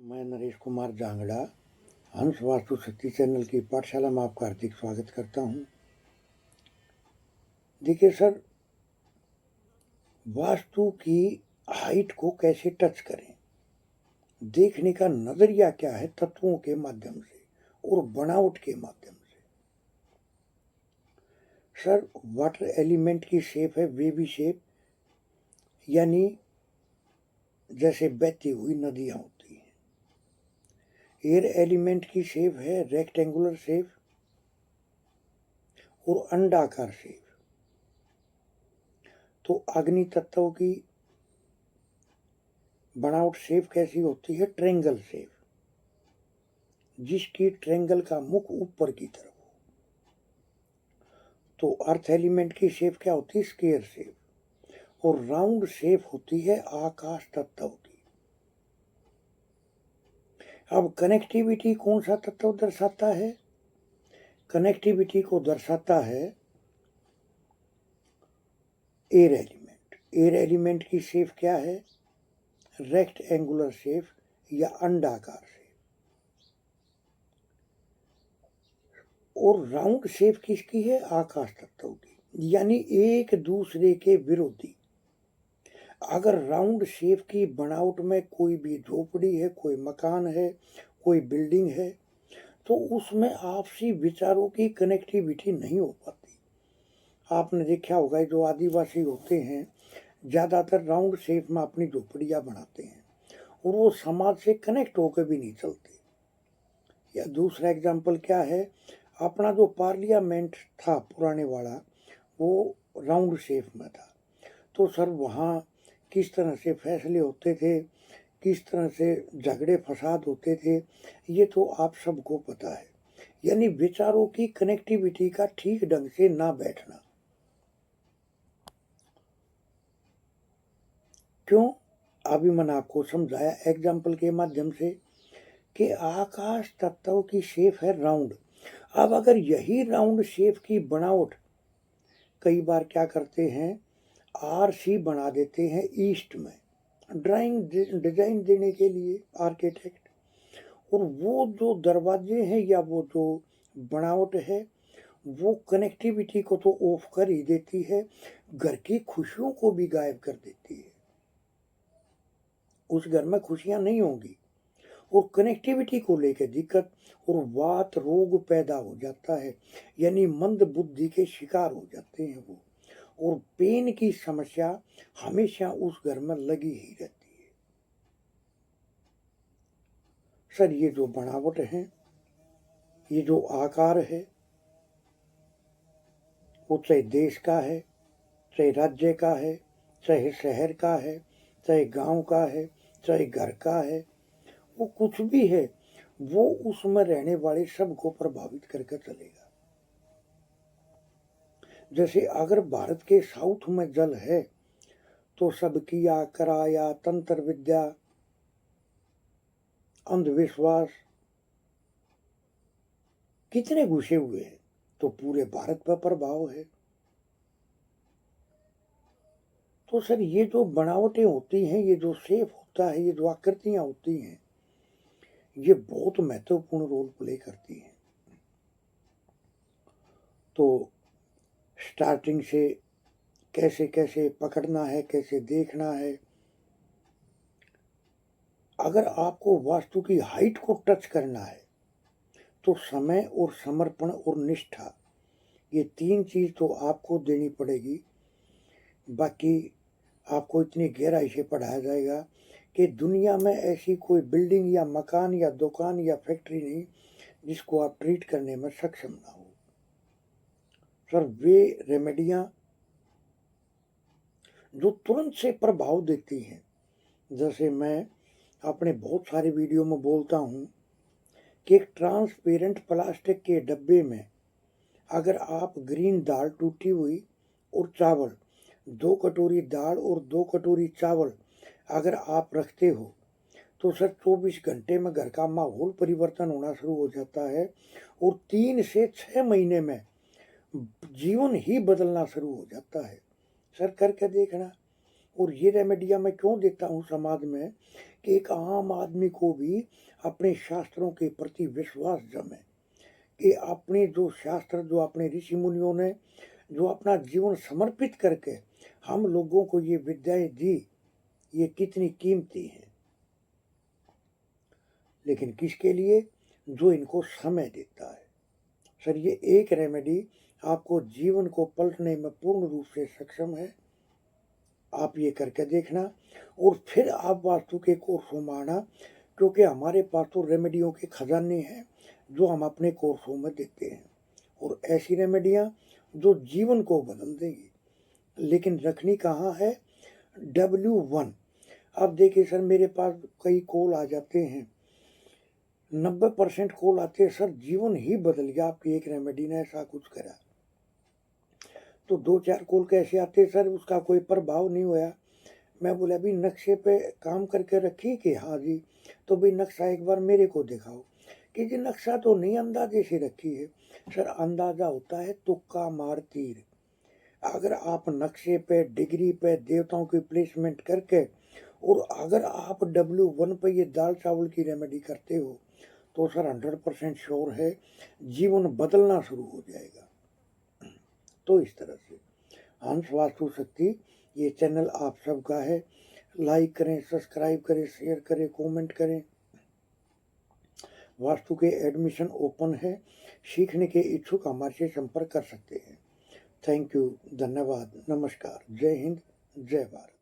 मैं नरेश कुमार जांगड़ा हंस वास्तु शक्ति चैनल की पाठशाला में आपका हार्दिक स्वागत करता हूं। देखिए सर, वास्तु की हाइट को कैसे टच करें, देखने का नजरिया क्या है तत्वों के माध्यम से और बनावट के माध्यम से। सर, वाटर एलिमेंट की शेप है वेवी शेप, यानी जैसे बहती हुई नदियां होती हैं। एयर एलिमेंट की शेप है रेक्टेंगुलर शेप और अंडाकार शेप। तो अग्नि तत्व की बनावट शेप कैसी होती है? ट्रेंगल शेप, जिसकी ट्रेंगल का मुख ऊपर की तरफ हो। तो अर्थ एलिमेंट की शेप क्या होती है? Square shape. और राउंड शेप होती है आकाश तत्व की। अब कनेक्टिविटी कौन सा तत्व दर्शाता है? कनेक्टिविटी को दर्शाता है एयर एलिमेंट। एयर एलिमेंट की शेप क्या है? रेक्टेंगुलर शेप या अंडाकार शेप। और राउंड शेप किसकी है? आकाश तत्व की, यानी एक दूसरे के विरोधी। अगर राउंड शेप की बनावट में कोई भी झोपड़ी है, कोई मकान है, कोई बिल्डिंग है, तो उसमें आपसी विचारों की कनेक्टिविटी नहीं हो पाती। आपने देखा होगा जो आदिवासी होते हैं ज़्यादातर राउंड शेप में अपनी झोपड़ियाँ बनाते हैं और वो समाज से कनेक्ट होकर भी नहीं चलते। या दूसरा एग्जाम्पल क्या है, अपना जो पार्लियामेंट था पुराने वाला, वो राउंड शेप में था। तो सर वहाँ किस तरह से फैसले होते थे, किस तरह से झगड़े फसाद होते थे, ये तो आप सबको पता है। यानी विचारों की कनेक्टिविटी का ठीक ढंग से ना बैठना। क्यों? अभी मैंने आपको समझाया एग्जाम्पल के माध्यम से कि आकाश तत्व की शेप है राउंड। अब अगर यही राउंड शेप की बनावट कई बार क्या करते हैं, आरसी बना देते हैं ईस्ट में, डिजाइन देने के लिए आर्किटेक्ट, और वो जो दरवाजे हैं या वो जो बनावट है वो कनेक्टिविटी को तो ऑफ कर ही देती है, घर की खुशियों को भी गायब कर देती है। उस घर में खुशियां नहीं होंगी और कनेक्टिविटी को लेकर दिक्कत और वात रोग पैदा हो जाता है, यानी मंद बुद्धि के शिकार हो जाते हैं वो, और पेन की समस्या हमेशा उस घर में लगी ही रहती है। सर, ये जो बनावट है, ये जो आकार है, वो चाहे देश का है, चाहे राज्य का है, चाहे शहर का है, चाहे गांव का है, चाहे घर का है, वो कुछ भी है, वो उसमें रहने वाले सबको प्रभावित करके चलेगा। जैसे अगर भारत के साउथ में जल है तो सब किया कराया, तंत्र विद्या, अंधविश्वास कितने घुसे हुए हैं, तो पूरे भारत पर प्रभाव है। तो सर, ये जो बनावटें होती हैं, ये जो शेप होता है, ये जो आकृतियां होती हैं, ये बहुत महत्वपूर्ण रोल प्ले करती हैं। तो स्टार्टिंग से कैसे कैसे पकड़ना है, कैसे देखना है। अगर आपको वास्तु की हाइट को टच करना है तो समय और समर्पण और निष्ठा, ये तीन चीज तो आपको देनी पड़ेगी। बाकी आपको इतनी गहराई से पढ़ाया जाएगा कि दुनिया में ऐसी कोई बिल्डिंग या मकान या दुकान या फैक्ट्री नहीं जिसको आप ट्रीट करने में सक्षम ना हो। सर, वे रेमेडियां जो तुरंत से प्रभाव देती हैं, जैसे मैं अपने बहुत सारे वीडियो में बोलता हूँ कि एक ट्रांसपेरेंट प्लास्टिक के डब्बे में अगर आप ग्रीन दाल टूटी हुई और चावल, 2 कटोरी दाल और 2 कटोरी चावल अगर आप रखते हो तो सर 24 घंटे में घर का माहौल परिवर्तन होना शुरू हो जाता है और 3 से 6 महीने में जीवन ही बदलना शुरू हो जाता है। सर, करके देखना। और ये रेमेडिया मैं क्यों देता हूँ समाज में कि एक आम आदमी को भी अपने शास्त्रों के प्रति विश्वास जमे, कि अपने जो शास्त्र, जो अपने ऋषि मुनियों ने जो अपना जीवन समर्पित करके हम लोगों को ये विद्याएं दी, ये कितनी कीमती है। लेकिन किसके लिए? जो इनको समय देता है। सर, ये एक रेमेडी आपको जीवन को पलटने में पूर्ण रूप से सक्षम है। आप ये करके देखना और फिर आप वास्तु के कोर्सों में आना, क्योंकि हमारे पास तो रेमेडियों के खजाने हैं जो हम अपने कोर्सों में देते हैं, और ऐसी रेमेडियाँ जो जीवन को बदल देंगी। लेकिन रखनी कहाँ है? W1। अब देखिए सर, मेरे पास कई कॉल आ जाते हैं, 90% कॉल आते हैं, सर जीवन ही बदल गया, आपकी एक रेमेडी ने ऐसा कुछ करा। तो 2-4 कॉल कैसे आते हैं, सर उसका कोई प्रभाव नहीं हुआ। मैं बोला अभी नक्शे पे काम करके रखी कि हाँ जी, तो भाई नक्शा एक बार मेरे को दिखाओ। कि जी नक्शा तो नहीं, अंदाजे से रखी है। सर अंदाजा होता है तुक्का मार तीर। अगर आप नक्शे पे, डिग्री पे, देवताओं की प्लेसमेंट करके, और अगर आप W1 पे ये दाल चावल की रेमेडी करते हो, तो सर 100% श्योर है जीवन बदलना शुरू हो जाएगा। तो इस तरह से हंस वास्तु शक्ति ये चैनल आप सबका है। लाइक करें, सब्सक्राइब करें, शेयर करें, कमेंट करें। वास्तु के एडमिशन ओपन है, सीखने के इच्छुक हमारे से संपर्क कर सकते हैं। थैंक यू, धन्यवाद, नमस्कार, जय हिंद, जय भारत।